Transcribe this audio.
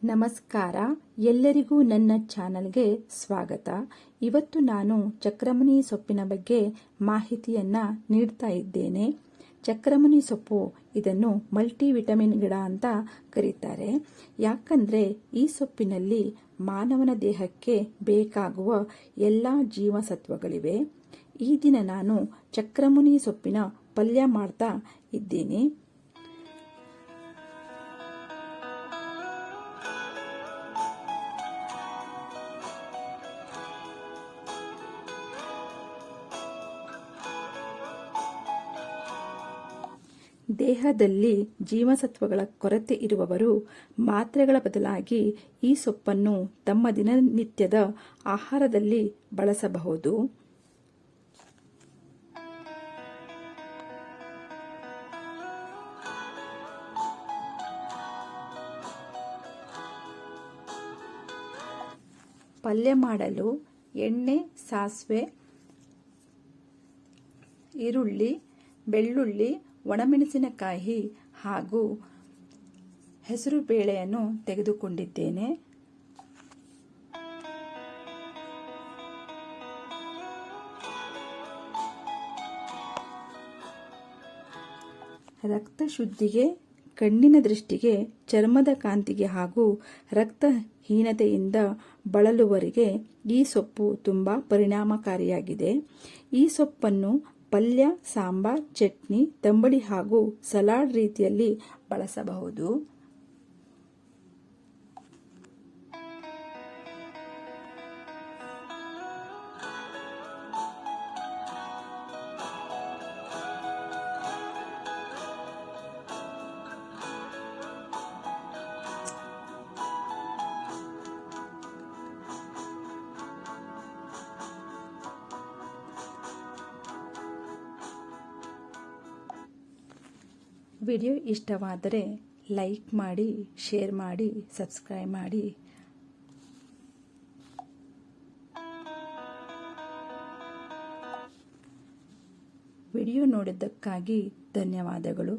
ನಮಸ್ಕಾರ, ಎಲ್ಲರಿಗೂ ನನ್ನ ಚಾನಲ್ಗೆ ಸ್ವಾಗತ. ಇವತ್ತು ನಾನು ಚಕ್ರಮುನಿ ಸೊಪ್ಪಿನ ಬಗ್ಗೆ ಮಾಹಿತಿಯನ್ನು ನೀಡ್ತಾ ಇದ್ದೇನೆ. ಚಕ್ರಮುನಿ ಸೊಪ್ಪು ಇದನ್ನು ಮಲ್ಟಿವಿಟಮಿನ್ ಗಿಡ ಅಂತ ಕರೀತಾರೆ. ಯಾಕಂದರೆ ಈ ಸೊಪ್ಪಿನಲ್ಲಿ ಮಾನವನ ದೇಹಕ್ಕೆ ಬೇಕಾಗುವ ಎಲ್ಲ ಜೀವಸತ್ವಗಳಿವೆ. ಈ ದಿನ ನಾನು ಚಕ್ರಮುನಿ ಸೊಪ್ಪಿನ ಪಲ್ಯ ಮಾಡ್ತಾ ಇದ್ದೇನೆ. ದೇಹದಲ್ಲಿ ಜೀವಸತ್ವಗಳ ಕೊರತೆ ಇರುವವರು ಮಾತ್ರೆಗಳ ಬದಲಾಗಿ ಈ ಸೊಪ್ಪನ್ನು ತಮ್ಮ ದಿನನಿತ್ಯದ ಆಹಾರದಲ್ಲಿ ಬಳಸಬಹುದು. ಪಲ್ಯ ಮಾಡಲು ಎಣ್ಣೆ, ಸಾಸಿವೆ, ಈರುಳ್ಳಿ, ಬೆಳ್ಳುಳ್ಳಿ, ಒಣಮೆಣಸಿನಕಾಯಿ ಹಾಗೂ ಹೆಸರು ಬೇಳೆಯನ್ನು ತೆಗೆದುಕೊಂಡಿದ್ದೇನೆ. ರಕ್ತ ಶುದ್ಧಿಗೆ, ಕಣ್ಣಿನ ದೃಷ್ಟಿಗೆ, ಚರ್ಮದ ಕಾಂತಿಗೆ ಹಾಗೂ ರಕ್ತಹೀನತೆಯಿಂದ ಬಳಲುವವರಿಗೆ ಈ ಸೊಪ್ಪು ತುಂಬ ಪರಿಣಾಮಕಾರಿಯಾಗಿದೆ. ಈ ಸೊಪ್ಪನ್ನು ಪಲ್ಯ, ಸಾಂಬಾರ್, ಚಟ್ನಿ, ತಂಬಳಿ ಹಾಗೂ ಸಲಾಡ್ ರೀತಿಯಲ್ಲಿ ಬಳಸಬಹುದು. ವಿಡಿಯೋ ಇಷ್ಟವಾದರೆ ಲೈಕ್ ಮಾಡಿ, ಶೇರ್ ಮಾಡಿ, ಸಬ್ಸ್ಕ್ರೈಬ್ ಮಾಡಿ. ವಿಡಿಯೋ ನೋಡಿದ್ದಕ್ಕಾಗಿ ಧನ್ಯವಾದಗಳು.